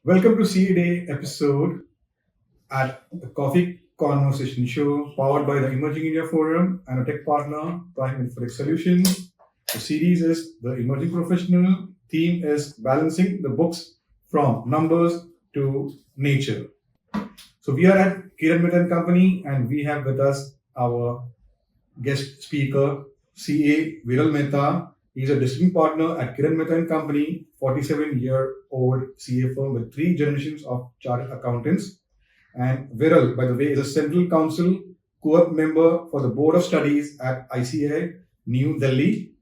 Welcome to CA Day episode at the Coffee Conversation Show, powered by the Emerging India Forum and a tech partner, Prime Infotech Solutions. The series is The Emerging Professional. Theme is Balancing the Books from Numbers to Nature. So we are at Kiran Mehta Company, and we have with us our guest speaker, CA Viral Mehta. He's a distinct partner at Kiran Mehta Company, 47-year-old CA firm with 3 generations of chartered accountants. And Viral, by the way, is a Central Council co-op member for the Board of Studies at ICAI, New Delhi.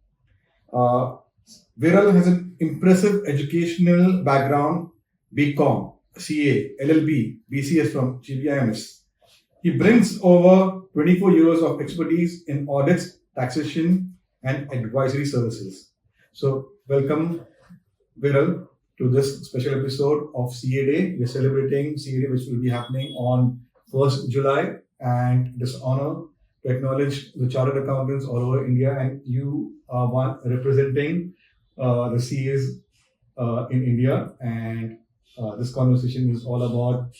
Viral has an impressive educational background, BCom, CA, LLB, BCS from GBIMS. He brings over 24 years of expertise in audits, taxation, and advisory services. So, welcome, Viral, to this special episode of CA Day. We're celebrating CA Day, which will be happening on 1st July. And it is an honor to acknowledge the chartered accountants all over India. And you are one representing the CAs in India. And this conversation is all about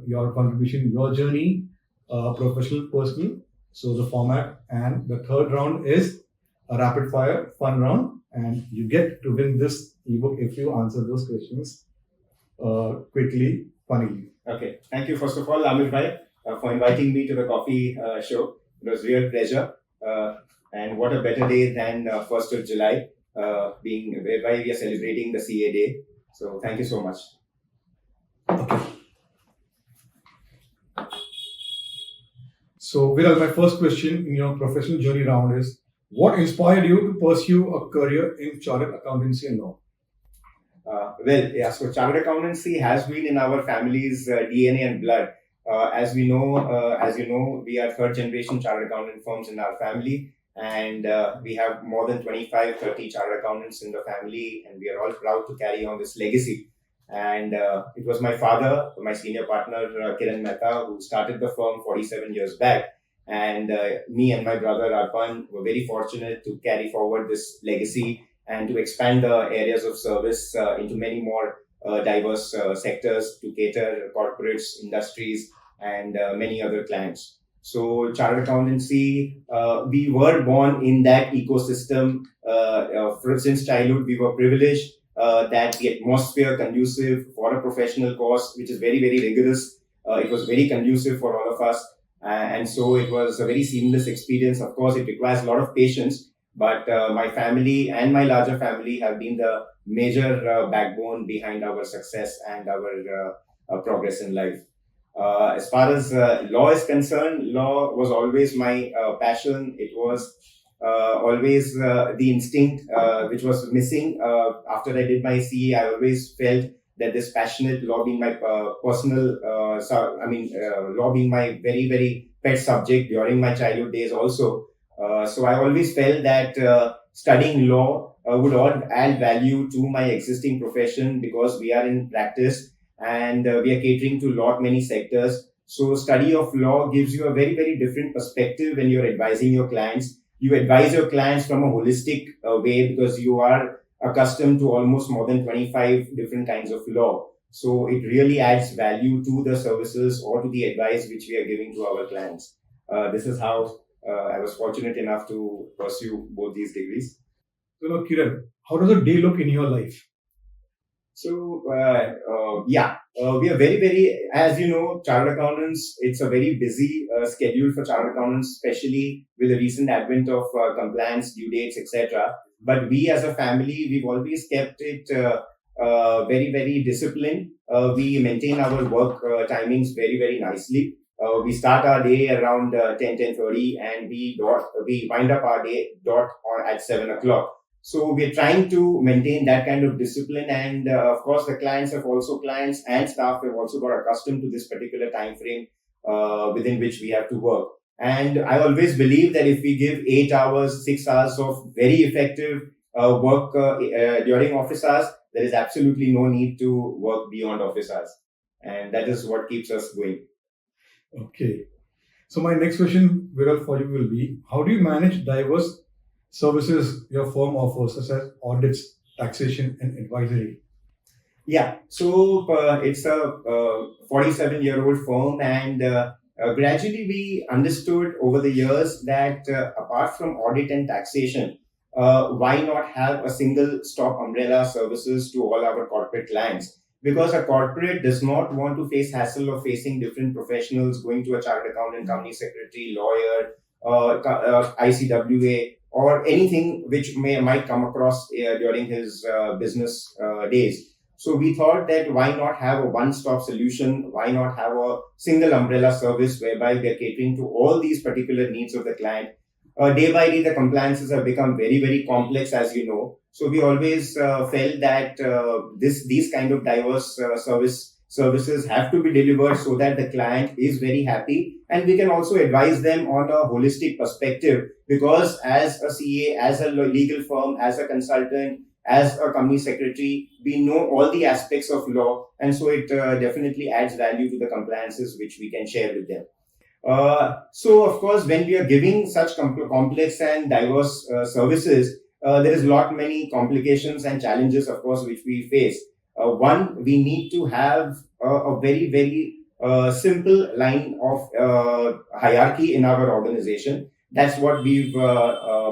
your contribution, your journey, professional, personal. So the format and the third round is a rapid fire fun round, and you get to win this ebook if you answer those questions quickly, funnily. Okay. Thank you, first of all, Amir Bhai, for inviting me to the coffee show. It was a real pleasure. And what a better day than 1st of July, whereby we are celebrating the CA Day. So thank you so much. Okay. So, Viral, my first question in your professional journey round is, what inspired you to pursue a career in chartered accountancy and law? So chartered accountancy has been in our family's DNA and blood. As you know, we are third generation chartered accountant firms in our family, and we have more than 25, 30 chartered accountants in the family, and we are all proud to carry on this legacy. And it was my father, my senior partner, Kiran Mehta, who started the firm 47 years back. And me and my brother Arpan were very fortunate to carry forward this legacy and to expand the areas of service into many more diverse sectors to cater corporates, industries, and many other clients. So chartered accountancy, we were born in that ecosystem. Since childhood, we were privileged that the atmosphere conducive for a professional course, which is very, very rigorous. It was very conducive for all of us. And so it was a very seamless experience. Of course, it requires a lot of patience, but my family and my larger family have been the major backbone behind our success and our progress in life. As far as law is concerned, law was always my passion. It was always the instinct which was missing. After I did my CA, I always felt that this passionate law being my personal, law being my very, very pet subject during my childhood days also. So I always felt that studying law would add value to my existing profession because we are in practice and we are catering to lot many sectors. So study of law gives you a very, very different perspective when you're advising your clients. You advise your clients from a holistic way because you are accustomed to almost more than 25 different kinds of law. So it really adds value to the services or to the advice which we are giving to our clients. This is how I was fortunate enough to pursue both these degrees. So, now, Kiran, how does a day look in your life? So, we are very, very, as you know, chartered accountants, it's a very busy schedule for chartered accountants, especially with the recent advent of compliance, due dates, etc. But we as a family, we've always kept it very, very disciplined. We maintain our work timings very, very nicely. We start our day around 10:30 and we wind up our day at 7 o'clock. So we're trying to maintain that kind of discipline. And of course, the clients and staff have also got accustomed to this particular time frame within which we have to work. And I always believe that if we give 8 hours, 6 hours of very effective work during office hours, there is absolutely no need to work beyond office hours. And that is what keeps us going. Okay. So my next question, Viral, for you will be, how do you manage diverse services your firm offers, such as audits, taxation, and advisory? Yeah, so it's a 47-year-old firm, and gradually we understood over the years that apart from audit and taxation, why not have a single stop umbrella services to all our corporate clients? Because a corporate does not want to face hassle of facing different professionals, going to a chartered accountant, company secretary, lawyer, ICWA, or anything which might come across during his business days. So we thought that why not have a one-stop solution? Why not have a single umbrella service whereby we are catering to all these particular needs of the client? Day by day, the compliances have become very, very complex, as you know. So we always felt that these kind of diverse services have to be delivered so that the client is very happy, and we can also advise them on a holistic perspective, because as a CA, as a legal firm, as a consultant, as a company secretary, we know all the aspects of law, and so it definitely adds value to the compliances which we can share with them. So, of course, when we are giving such complex and diverse services, there is a lot many complications and challenges, of course, which we face. One, we need to have a very, very simple line of hierarchy in our organization. That's what we've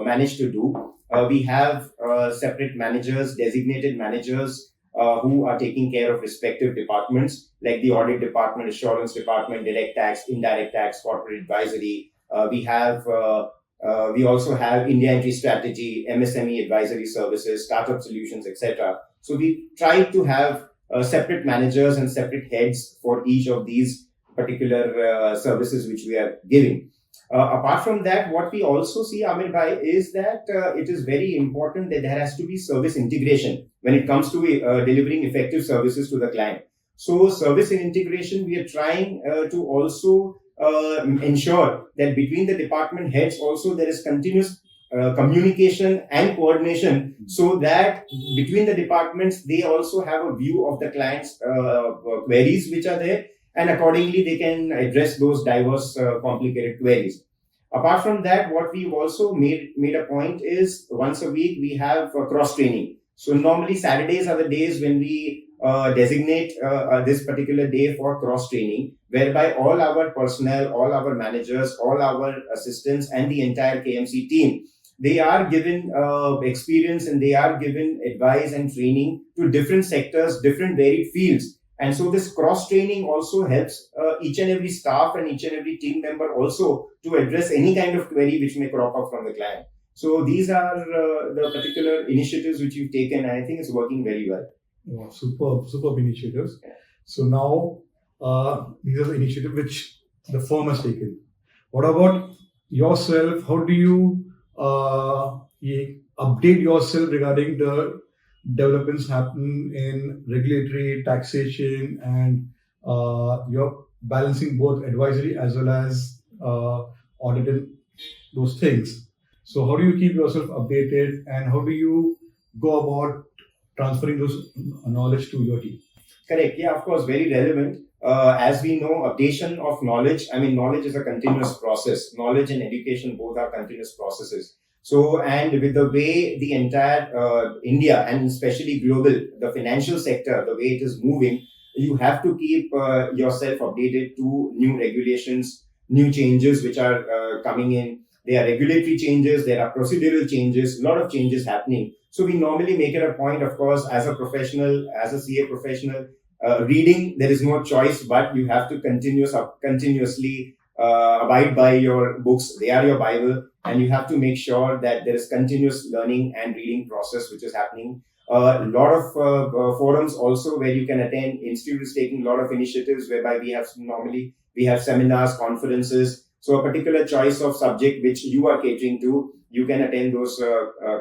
managed to do. We have separate managers, designated managers who are taking care of respective departments, like the audit department, assurance department, direct tax, indirect tax, corporate advisory. We also have India entry strategy, MSME advisory services, startup solutions, etc. So we try to have separate managers and separate heads for each of these particular services which we are giving. Apart from that, what we also see, Amir Bhai, is that it is very important that there has to be service integration when it comes to delivering effective services to the client. So, service integration, we are trying to also ensure that between the department heads also there is continuous communication and coordination, so that between the departments they also have a view of the client's queries which are there, and accordingly they can address those diverse complicated queries. Apart from that, what we've also made a point is once a week we have cross training. So normally Saturdays are the days when we designate this particular day for cross training, whereby all our personnel, all our managers, all our assistants, and the entire KMC team, they are given experience and they are given advice and training to different sectors, different varied fields. And so this cross training also helps each and every staff and each and every team member also to address any kind of query which may crop up from the client. So these are the particular initiatives which you've taken, and I think it's working very well. Wow, superb initiatives. So now these are the initiatives which the firm has taken. What about yourself? How do you update yourself regarding the developments happen in regulatory, taxation, and you're balancing both advisory as well as audit and those things? So how do you keep yourself updated, and how do you go about transferring those knowledge to your team? Correct. Yeah, of course, very relevant. As we know, updation of knowledge, knowledge is a continuous process. Knowledge and education both are continuous processes. So, and with the way the entire India and especially global, the financial sector, the way it is moving, you have to keep yourself updated to new regulations, new changes which are coming in. There are regulatory changes, there are procedural changes, a lot of changes happening. So we normally make it a point, of course, as a professional, as a CA professional, reading, there is no choice, but you have to continuously abide by your books. They are your Bible, and you have to make sure that there is continuous learning and reading process which is happening. A lot of forums also where you can attend. Institute is taking a lot of initiatives whereby we have seminars, conferences. So a particular choice of subject which you are catering to, you can attend those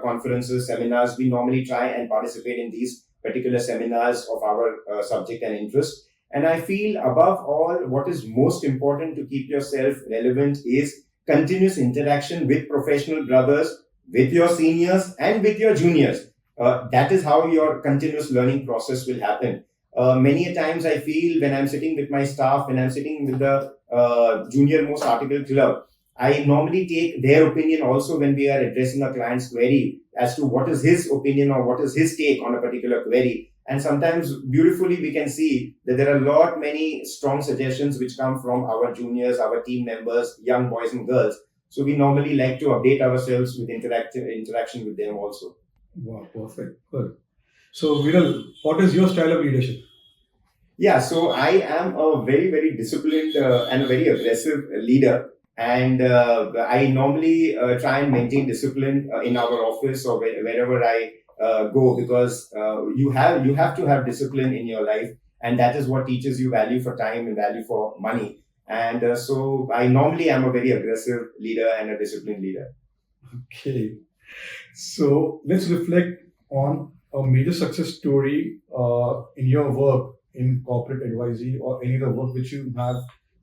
conferences, seminars. We normally try and participate in these particular seminars of our subject and interest. And I feel above all, what is most important to keep yourself relevant is continuous interaction with professional brothers, with your seniors and with your juniors. That is how your continuous learning process will happen. Many a times I feel when I'm sitting with my staff, when I'm sitting with the junior most article club, I normally take their opinion also when we are addressing a client's query as to what is his opinion or what is his take on a particular query. And sometimes beautifully we can see that there are many strong suggestions which come from our juniors, our team members, young boys and girls. So we normally like to update ourselves with interaction with them also. Wow, perfect. Good. So, Viral, what is your style of leadership? Yeah, so I am a very, very disciplined and a very aggressive leader. And I normally try and maintain discipline in our office or wherever I go, because you have to have discipline in your life, and that is what teaches you value for time and value for money. And so I normally am a very aggressive leader and a disciplined leader. Okay. So, let's reflect on a major success story in your work in corporate advisory or any other work which you have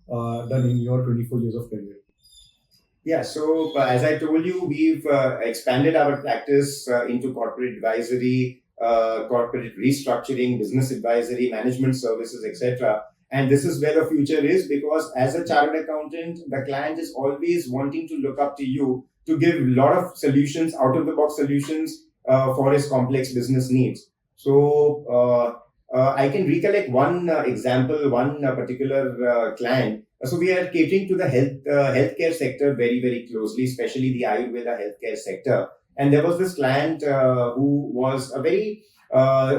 done in your 24 years of career. Yeah, so as I told you, we've expanded our practice into corporate advisory, corporate restructuring, business advisory, management services, etc. And this is where the future is, because as a chartered accountant, the client is always wanting to look up to you to give a lot of solutions, out of the box solutions for his complex business needs. So I can recollect one example, one particular client. So we are catering to the healthcare sector very, very closely, especially the Ayurveda healthcare sector. And there was this client who was a very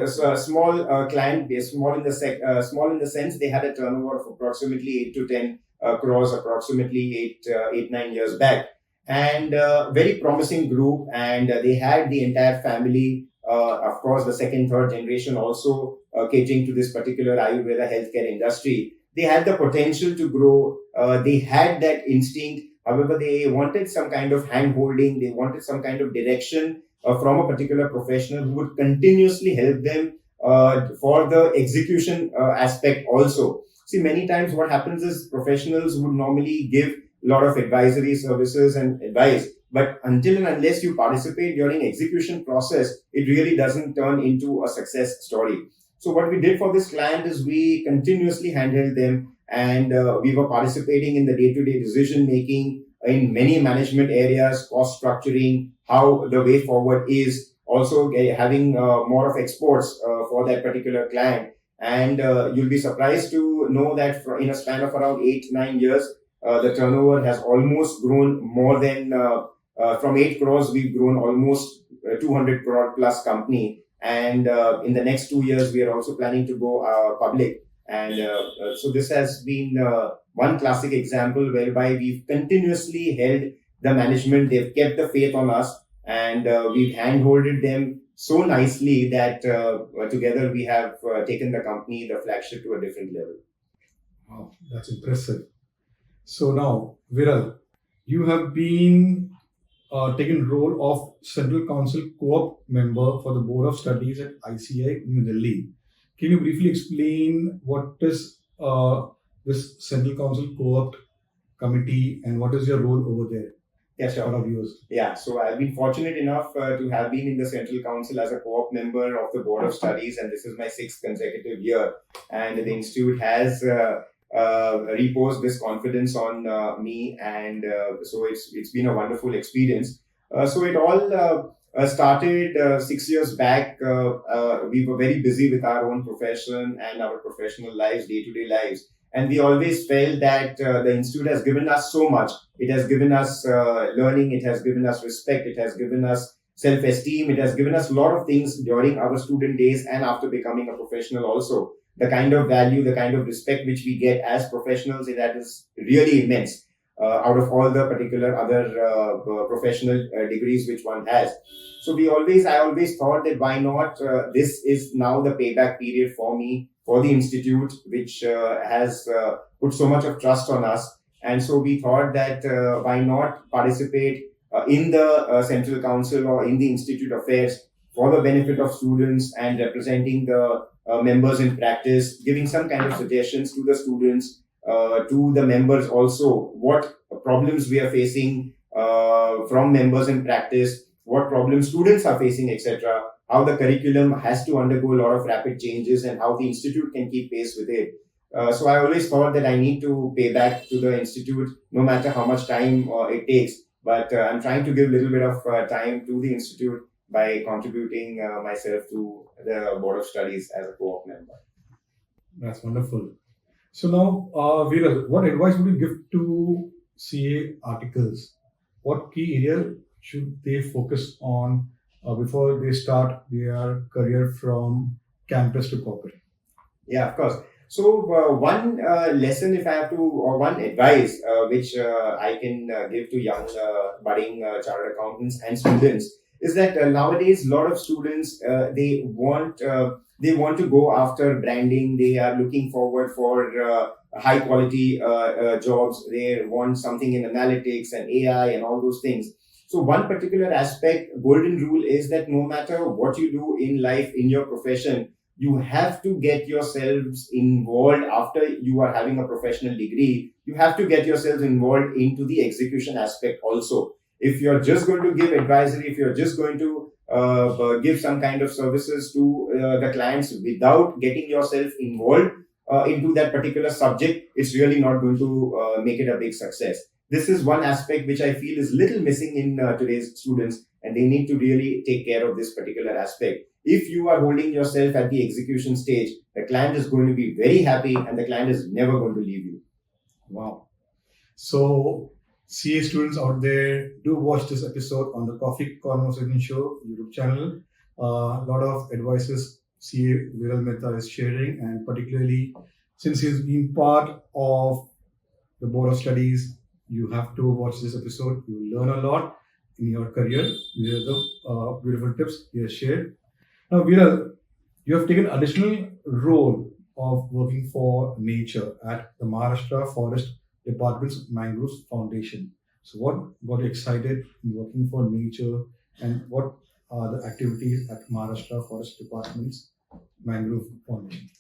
small client, small in the sense they had a turnover of approximately 8 to 10 crores, approximately 9 years back, and very promising group. And they had the entire family, of course, the second, third generation also catering to this particular Ayurveda healthcare industry. They had the potential to grow. They had that instinct. However, they wanted some kind of hand holding. They wanted some kind of direction from a particular professional who would continuously help them for the execution aspect also. See, many times what happens is professionals would normally give a lot of advisory services and advice, but until and unless you participate during execution process, it really doesn't turn into a success story. So what we did for this client is we continuously handheld them, and we were participating in the day-to-day decision making in many management areas, cost structuring, how the way forward is, also having more of exports for that particular client. And you'll be surprised to know that in a span of around 8 to 9 years, the turnover has almost grown more than from 8 crores, we've grown almost 200 crore plus company. And in the next 2 years, we are also planning to go public. And so this has been one classic example whereby we've continuously held the management. They've kept the faith on us, and we've handholded them so nicely that together we have taken the company, the flagship, to a different level. Wow, that's impressive. So now, Viral, you have been taken role of Central Council Co-op member for the Board of Studies at ICAI, New Delhi. Can you briefly explain what is this Central Council Co-op committee and what is your role over there? Yeah, sure. For our viewers. Yeah, so I've been fortunate enough to have been in the Central Council as a co-op member of the Board of Studies, and this is my 6th consecutive year. And the Institute has reposed this confidence on me, and so it's been a wonderful experience. So it all started 6 years back. We were very busy with our own profession and our professional lives, day-to-day lives. And we always felt that the Institute has given us so much. It has given us learning, it has given us respect, it has given us self-esteem, it has given us a lot of things during our student days and after becoming a professional also. The kind of value, the kind of respect which we get as professionals, that is really immense out of all the particular other professional degrees which one has. So I always thought that why not, this is now the payback period for me, for the Institute, which has put so much of trust on us. And so we thought that why not participate in the Central Council or in the Institute affairs for the benefit of students and representing the members in practice, giving some kind of suggestions to the students, to the members also, what problems we are facing from members in practice, what problems students are facing, etc., how the curriculum has to undergo a lot of rapid changes and how the Institute can keep pace with it. So I always thought that I need to pay back to the Institute, no matter how much time it takes. But I'm trying to give a little bit of time to the Institute, by contributing myself to the Board of Studies as a co-op member. That's wonderful. So now, Viral, what advice would you give to CA articles? What key area should they focus on before they start their career from campus to corporate? Yeah, of course. So one lesson, if I have to, or one advice which I can give to young budding chartered accountants and students is that nowadays a lot of students they want to go after branding. They are looking forward for high quality jobs. They want something in analytics and AI and all those things. So one particular aspect, golden rule, is that no matter what you do in life, in your profession, you have to get yourselves involved after you are having a professional degree. You have to get yourselves involved into the execution aspect also. If you're just going to give advisory, if you're just going to give some kind of services to the clients without getting yourself involved into that particular subject, it's really not going to make it a big success. This is one aspect which I feel is little missing in today's students, and they need to really take care of this particular aspect. If you are holding yourself at the execution stage, the client is going to be very happy and the client is never going to leave you. Wow. So, CA students out there, do watch this episode on the Coffee Conversation Show YouTube channel. A lot of advices CA Viral Mehta is sharing, and particularly since he's been part of the Board of Studies, you have to watch this episode. You will learn a lot in your career. These are the beautiful tips he has shared. Now, Viral, you have taken additional role of working for nature at the Maharashtra Forest Department's Mangroves Foundation. So, what got you excited in working for nature, and what are the activities at Maharashtra Forest Department's Mangrove Foundation?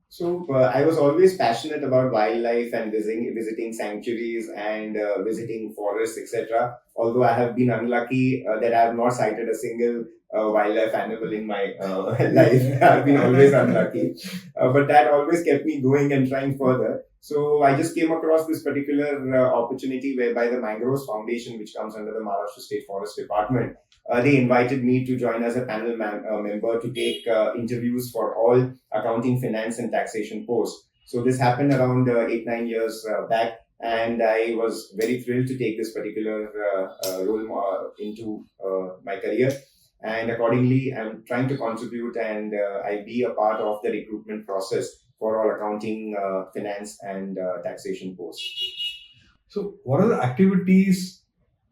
So I was always passionate about wildlife and visiting sanctuaries and visiting forests, etc. Although I have been unlucky that I have not sighted a single wildlife animal in my life. I've been always unlucky. But that always kept me going and trying further. So I just came across this particular opportunity whereby the Mangroves Foundation, which comes under the Maharashtra State Forest Department, they invited me to join as a panel member to take interviews for all accounting, finance, and taxation posts. So this happened around 8-9 years back, and I was very thrilled to take this particular role into my career. And accordingly, I'm trying to contribute and I be a part of the recruitment process for all accounting, finance, and taxation posts. So, what are the activities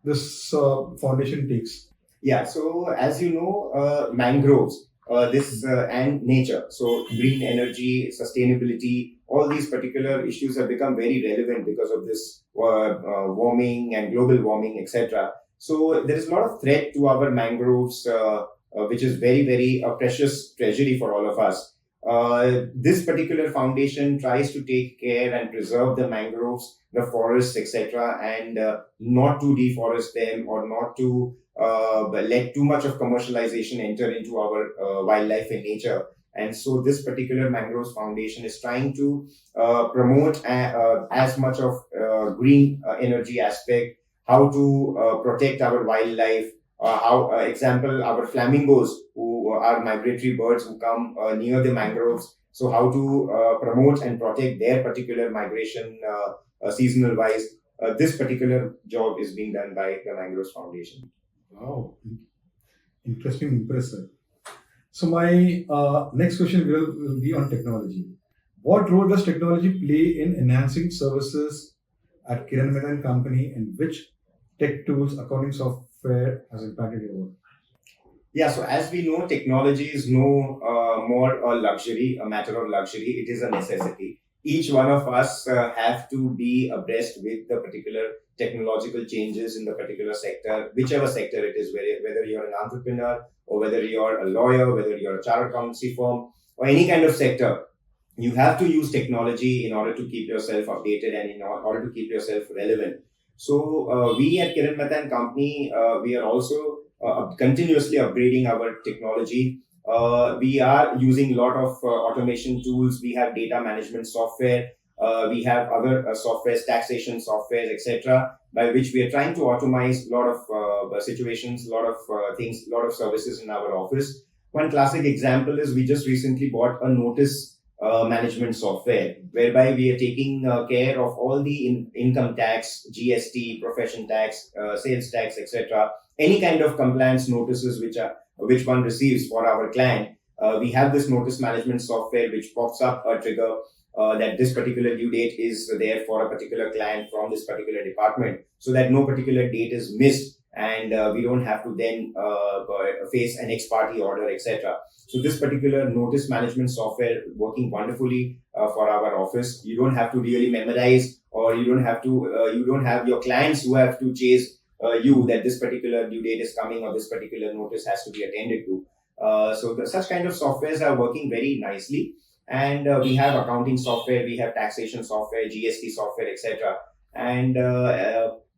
this foundation takes? Yeah, so as you know, mangroves, and nature, so green energy, sustainability, all these particular issues have become very relevant because of this warming and global warming, etc. So there is a lot of threat to our mangroves, which is very, very precious treasury for all of us. This particular foundation tries to take care and preserve the mangroves, the forests, etc., and not to deforest them or not to let too much of commercialization enter into our wildlife and nature. And so this particular Mangroves Foundation is trying to promote as much of green energy aspect, how to protect our wildlife, example, our flamingos, who are migratory birds who come near the mangroves. So how to promote and protect their particular migration seasonal wise. This particular job is being done by the Mangroves Foundation. Wow, interesting, impressive. So my next question will be on technology. What role does technology play in enhancing services at Kiran Mehta Company, and which tech tools, accounting software has impacted your work? Yeah, so as we know, technology is no more a luxury, a matter of luxury. It is a necessity. Each one of us have to be abreast with the particular technological changes in the particular sector, whichever sector it is, whether you're an entrepreneur or whether you're a lawyer, whether you're a chartered accountancy firm or any kind of sector. You have to use technology in order to keep yourself updated and in order to keep yourself relevant. So we at Kiran Mehta Company, we are also continuously upgrading our technology. We are using a lot of automation tools. We have data management software. We have other softwares, taxation softwares, etc., by which we are trying to automate a lot of situations, a lot of things, a lot of services in our office. One classic example is we just recently bought a notice management software, whereby we are taking care of all the income tax, GST, profession tax, sales tax, etc. Any kind of compliance notices which one receives for our client. We have this notice management software which pops up a trigger that this particular due date is there for a particular client from this particular department, so that no particular date is missed and we don't have to then face an ex parte order, etc. So this particular notice management software working wonderfully for our office. You don't have to really memorize, or you don't have your clients who have to chase you that this particular due date is coming or this particular notice has to be attended to. Such kind of softwares are working very nicely. And we have accounting software, we have taxation software, GST software, etc. And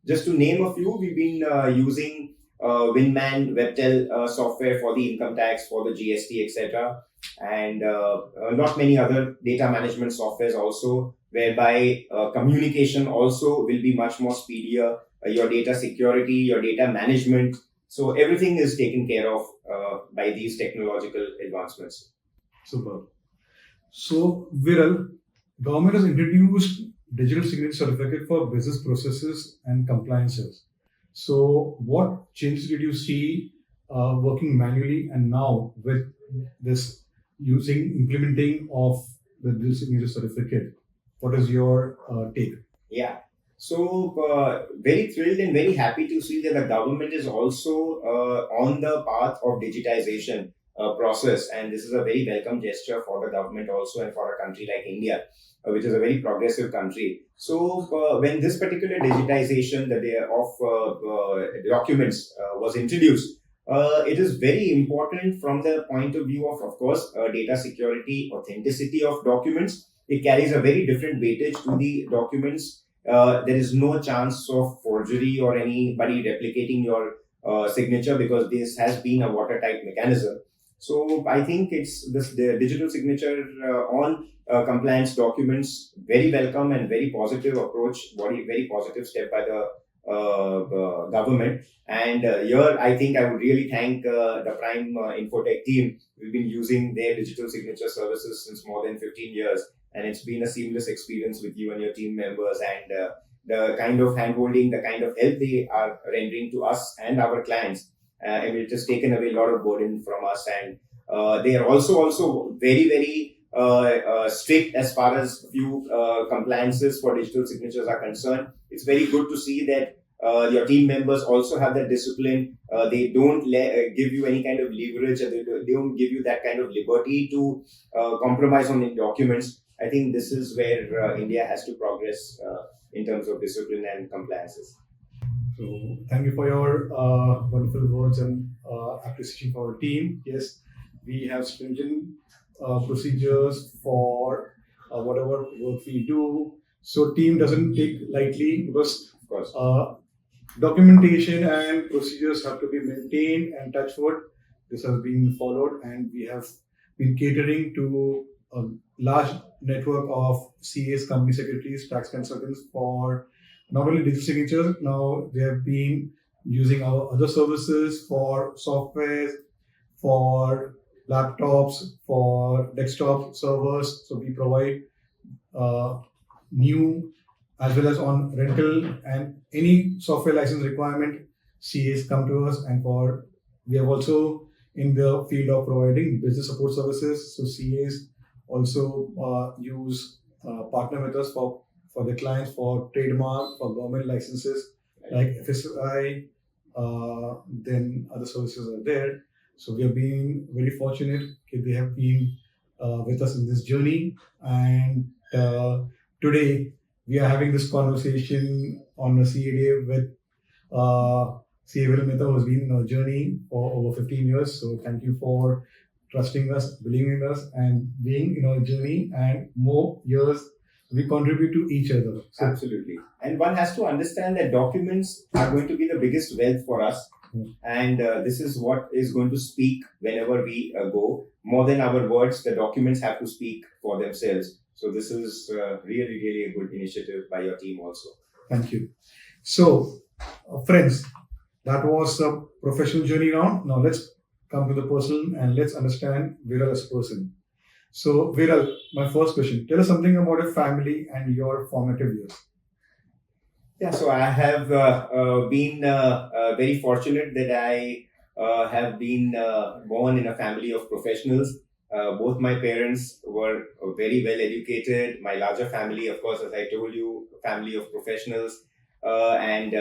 just to name a few, we've been using Winman, Webtel software for the income tax, for the GST, etc. And not many other data management softwares also, whereby communication also will be much more speedier, your data security, your data management. So everything is taken care of by these technological advancements. Super. So, Viral, government has introduced digital signature certificate for business processes and compliances. So, what changes did you see working manually and now with this implementing of the digital signature certificate? What is your take? Yeah. So, very thrilled and very happy to see that the government is also on the path of digitization process, and this is a very welcome gesture for the government also and for a country like India, which is a very progressive country. So when this particular digitization of documents was introduced, it is very important from the point of view of course, data security, authenticity of documents. It carries a very different weightage to the documents. There is no chance of forgery or anybody replicating your signature, because this has been a watertight mechanism. So I think the digital signature on compliance documents, very welcome and very positive approach, very positive step by the government. And here I think I would really thank the Prime Infotech team. We've been using their digital signature services since more than 15 years, and it's been a seamless experience with you and your team members, and the kind of handholding, the kind of help they are rendering to us and our clients. And it has taken away a lot of burden from us, and they are also very, very strict as far as few compliances for digital signatures are concerned. It's very good to see that your team members also have that discipline. They don't give you any kind of leverage, or they don't give you that kind of liberty to compromise on the documents. I think this is where India has to progress in terms of discipline and compliances. So thank you for your wonderful words and appreciation for our team. Yes, we have stringent procedures for whatever work we do. So team doesn't take lightly, because of course, documentation and procedures have to be maintained, and touch wood, this has been followed, and we have been catering to a large network of CAs, company secretaries, tax consultants for not only digital signatures. Now they have been using our other services for software, for laptops, for desktop servers. So we provide new as well as on rental, and any software license requirement, CAs come to us. And we have also in the field of providing business support services. So CAs also use partner with us for the clients, for trademark, for government licenses like FSI, then other services are there. So we have been very fortunate that they have been with us in this journey. And today we are having this conversation on a CA day with CA Viral Mehta, who has been in our journey for over 15 years. So thank you for trusting us, believing in us, and being in our journey, and more years we contribute to each other. So, absolutely. And one has to understand that documents are going to be the biggest wealth for us. And this is what is going to speak whenever we go. More than our words, the documents have to speak for themselves. So this is really, really a good initiative by your team also. Thank you. So, friends, that was a professional journey round. Now let's come to the personal and let's understand Viral as a person. So, Viral, my first question: tell us something about your family and your formative years. Yeah, so I have been very fortunate that I have been born in a family of professionals. Both my parents were very well educated. My larger family, of course, as I told you, family of professionals, and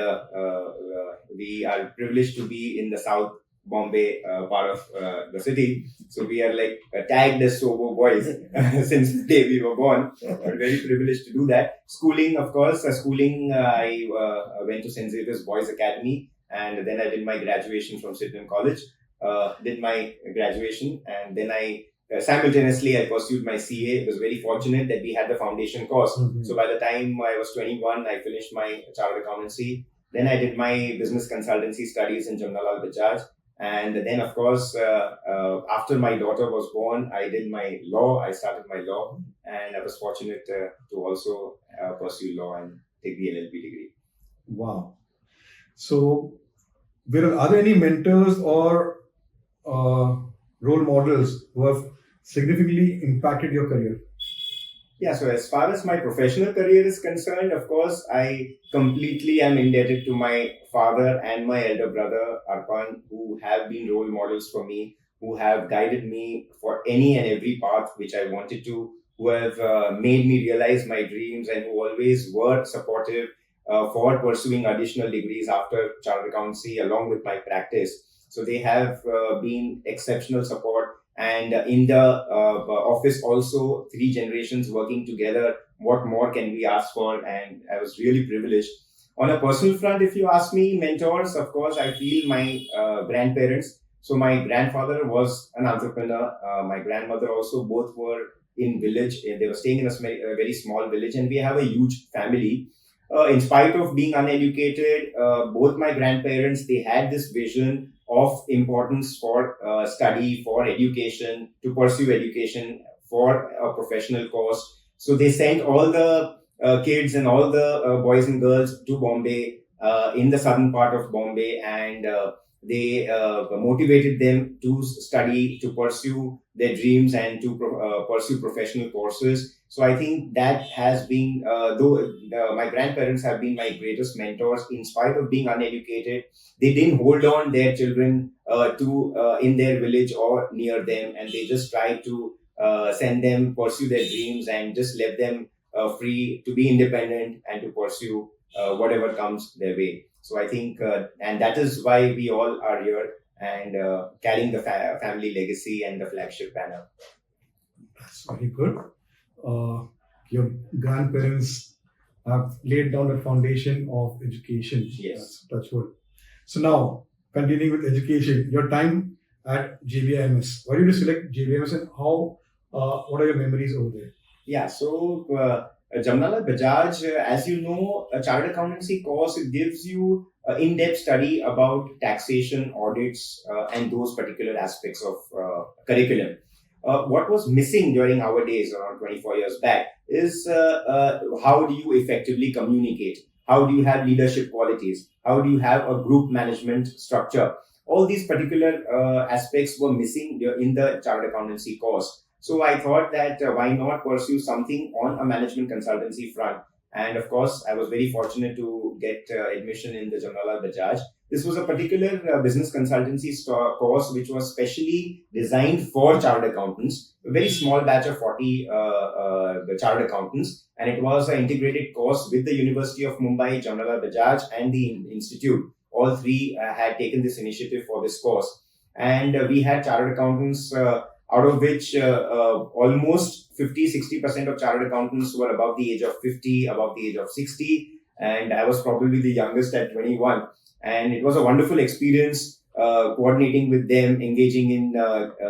we are privileged to be in the South Bombay part of the city. So we are like tagged as Sobo boys since the day we were born. We're very privileged to do that. Schooling, of course, I went to St. Xavier's Boys Academy, and then I did my graduation from Sydenham College. Did my graduation, and then I simultaneously I pursued my CA. It was very fortunate that we had the foundation course. Mhm. So by the time I was 21, I finished my chartered accountancy. Then I did my business consultancy studies in Jamnalal Bajaj. And then, of course, after my daughter was born, I did my law. I started my law, and I was fortunate to also pursue law and take the LLB degree. Wow. So, Viral, are there any mentors or role models who have significantly impacted your career? Yeah, so as far as my professional career is concerned, of course, I completely am indebted to my father and my elder brother, Arpan, who have been role models for me, who have guided me for any and every path which I wanted to, who have made me realize my dreams, and who always were supportive for pursuing additional degrees after chartered accountancy along with my practice. So they have been exceptional support. And in the office also, 3 generations working together. What more can we ask for? And I was really privileged. On a personal front, if you ask me, mentors, of course, I feel my grandparents. So my grandfather was an entrepreneur. My grandmother also, both were in village. They were staying in a very small village, and we have a huge family. In spite of being uneducated, both my grandparents, they had this vision of importance for study, for education, to pursue education for a professional course. So they sent all the kids and all the boys and girls to Bombay, in the southern part of Bombay, and they motivated them to study, to pursue their dreams, and to pursue professional courses. So I think that has been, though my grandparents have been my greatest mentors, in spite of being uneducated, they didn't hold on their children to in their village or near them, and they just tried to send them pursue their dreams and just let them free to be independent and to pursue whatever comes their way. So I think, and that is why we all are here and carrying the family legacy and the flagship banner. That's very good. Your grandparents have laid down the foundation of education. Yes. That's good. So now, continuing with education, your time at JBIMS. Why did you select JBIMS, and how? What are your memories over there? Yeah, so Jamnalal Bajaj, as you know, a chartered accountancy course, it gives you in-depth study about taxation, audits, and those particular aspects of curriculum. What was missing during our days, around 24 years back, is how do you effectively communicate? How do you have leadership qualities? How do you have a group management structure? All these particular aspects were missing in the chartered accountancy course. So I thought that why not pursue something on a management consultancy front? And of course, I was very fortunate to get admission in the Jamnalal Bajaj. This was a particular business consultancy course which was specially designed for chartered accountants, a very small batch of 40 chartered accountants. And it was an integrated course with the University of Mumbai, Jamnalal Bajaj, and the Institute. All three had taken this initiative for this course. And we had chartered accountants, out of which almost 50-60% of chartered accountants were above the age of 50, above the age of 60. And I was probably the youngest at 21. And it was a wonderful experience coordinating with them, engaging in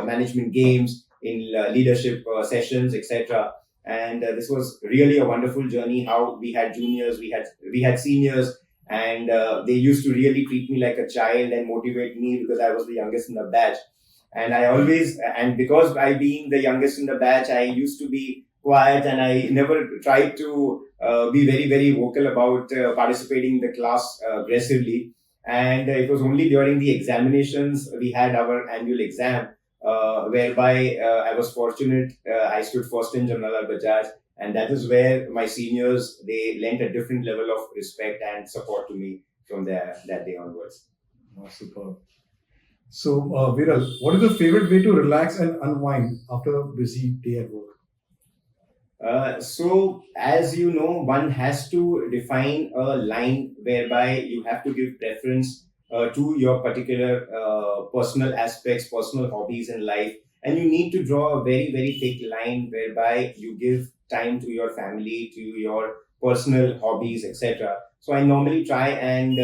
management games, in leadership sessions, etc. And this was really a wonderful journey. How we had juniors, we had seniors, and they used to really treat me like a child and motivate me because I was the youngest in the batch. And I always, and because I being the youngest in the batch, I used to be quiet, and I never tried to be very, very vocal about participating in the class aggressively. And it was only during the examinations we had our annual exam, whereby I was fortunate. I stood first in Jamnalal Bajaj, and that is where my seniors, they lent a different level of respect and support to me from that day onwards. Oh, superb. So, Viral, what is your favorite way to relax and unwind after a busy day at work? So, as you know, one has to define a line whereby you have to give preference to your particular personal aspects, personal hobbies in life, and you need to draw a very, very thick line whereby you give time to your family, to your personal hobbies, etc. So, I normally try and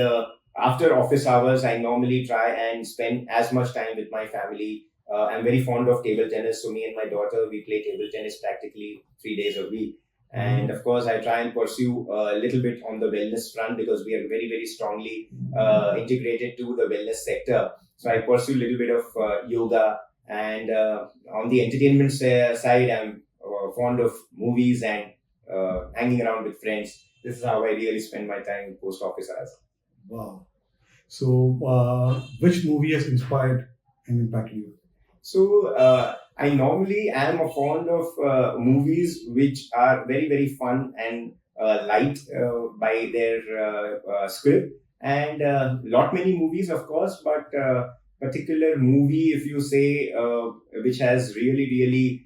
after office hours, I normally try and spend as much time with my family. I'm very fond of table tennis, so me and my daughter, we play table tennis practically 3 days a week. And of course, I try and pursue a little bit on the wellness front because we are very, very strongly integrated to the wellness sector. So I pursue a little bit of yoga, and on the entertainment side, I'm fond of movies and hanging around with friends. This is how I really spend my time post office hours. Wow. So, which movie has inspired and impacted you? So I normally am a fond of movies which are very, very fun and light by their script, and lot many movies, of course, but particular movie, if you say, which has really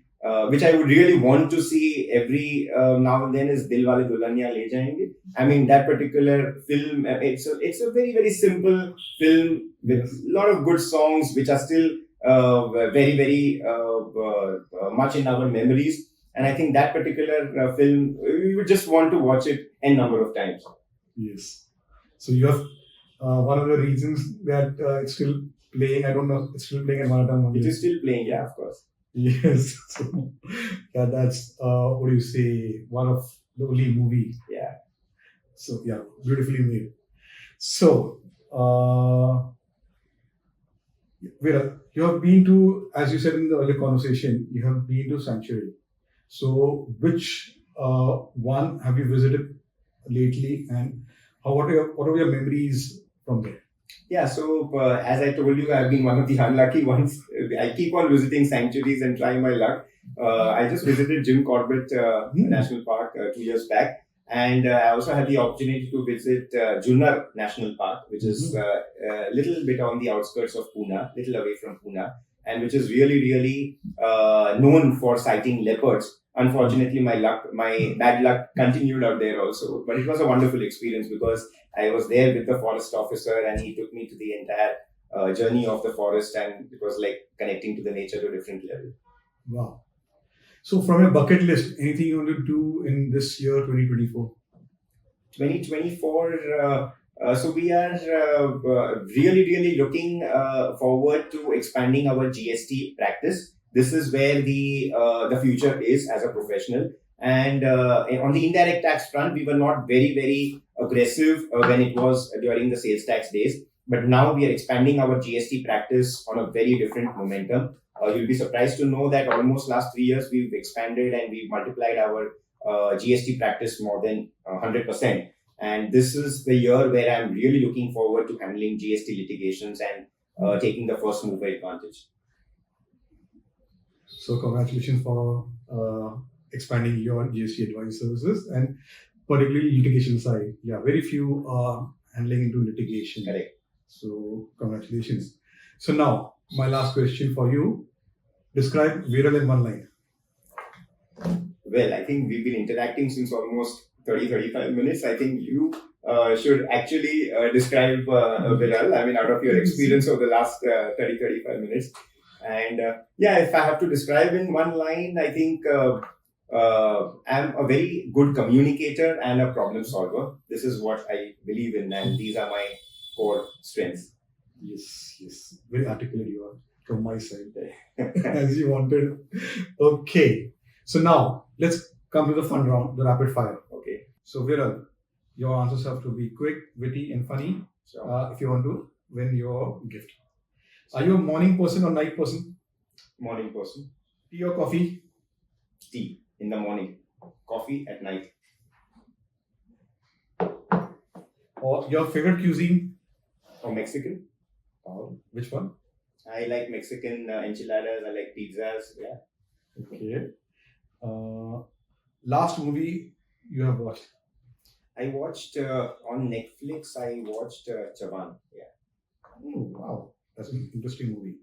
which I would really want to see every now and then is Dilwale Dulhaniya Le Jayenge. I mean, that particular film, it's a very, very simple film with a lot of good songs which are still very, very much in our memories. And I think that particular film, we would just want to watch it n number of times. Yes. So you have one of the reasons that it's still playing. I don't know. It's still playing at Marathon. It is still playing, yeah, of course. Yes. So, yeah, that's what do you say? One of the only movie. Yeah. So yeah, beautifully made. So, Vera, you have been to, as you said in the earlier conversation, you have been to Sanctuary. So, which one have you visited lately, and what are your memories from there? Yeah, so as I told you, I've been one of the unlucky ones. I keep on visiting sanctuaries and trying my luck. I just visited Jim Corbett National Park 2 years back, and I also had the opportunity to visit Junnar National Park, which is a little bit on the outskirts of Pune, little away from Pune, and which is really known for sighting leopards. Unfortunately, my bad luck continued out there also, but it was a wonderful experience because I was there with the forest officer and he took me to the entire journey of the forest, and it was like connecting to the nature to a different level. Wow. So from your bucket list, anything you want to do in this year, 2024? 2024, so we are really looking forward to expanding our GST practice. This is where the future is as a professional. And on the indirect tax front, we were not very aggressive when it was during the sales tax days. But now we are expanding our GST practice on a very different momentum. You'll be surprised to know that almost last 3 years we've expanded and we've multiplied our GST practice more than 100%. And this is the year where I'm really looking forward to handling GST litigations and taking the first mover advantage. So congratulations for expanding your GST advice services and particularly litigation side. Yeah, very few are handling into litigation. Correct. So congratulations. So now my last question for you: describe Viral in one line. Well, I think we've been interacting since almost 30-35 minutes. I think you should actually describe Viral. I mean, out of your experience over the last 30-35 minutes. And yeah, if I have to describe in one line, I think I'm a very good communicator and a problem solver. This is what I believe in, and these are my core strengths. Yes. Very articulate you are from my side there, as you wanted. Okay. So now let's come to the fun round, the rapid fire. Okay. So Viral, your answers have to be quick, witty, and funny. So, if you want to win your gift. Are you a morning person or night person? morning person. Tea or coffee? Tea. in the morning, coffee at night. Or your favorite cuisine? Or Mexican. Which one? I like Mexican enchiladas. I like pizzas. Yeah. Okay. Last movie you have watched? I watched on Netflix. I watched Chavan. Yeah. Oh, wow. That's an interesting movie.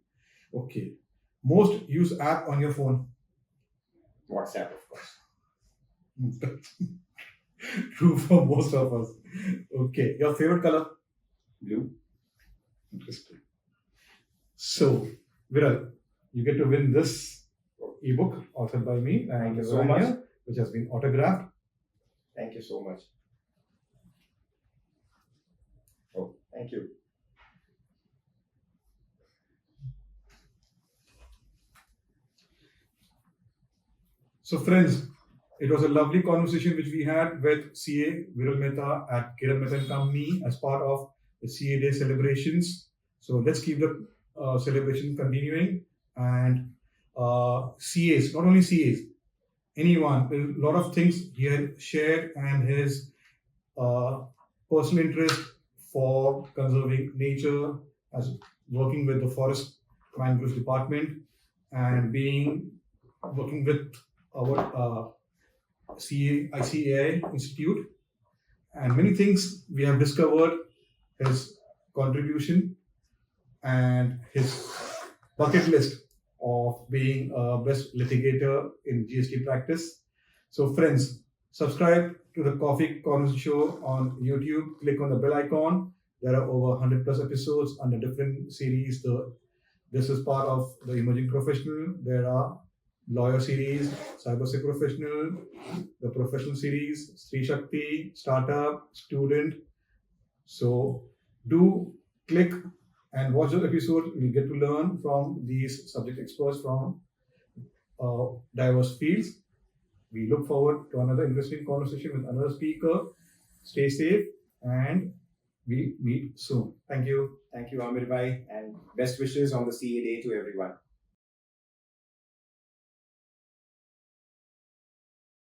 Okay. Most used app on your phone? WhatsApp, of course. True for most of us. Okay. Your favorite color? Blue. Interesting. So, Viral, you get to win this ebook authored by me Thank and you so much. which has been autographed. Thank you so much. Oh, thank you. So, friends, it was a lovely conversation which we had with CA Viral Mehta at Kiran Mehta Company as part of the CA Day celebrations. So, let's keep the celebration continuing. And CAs, not only CAs, anyone, a lot of things he had shared, and his personal interest for conserving nature, as working with the Forest Mangroves Department, and working with our ICAI Institute, and many things we have discovered, his contribution and his bucket list of being a best litigator in GST practice. So friends, subscribe to the Coffee Conversation Show on YouTube, click on the bell icon. There are over 100 plus episodes under different series. This is part of the emerging professional. There are lawyer series, cybersecurity professional, the professional series, Sri Shakti, startup, student. So do click and watch the episode. You'll get to learn from these subject experts from diverse fields. We look forward to another interesting conversation with another speaker. Stay safe and we meet soon. Thank you. Thank you, Amir Bhai, and best wishes on the CA Day to everyone.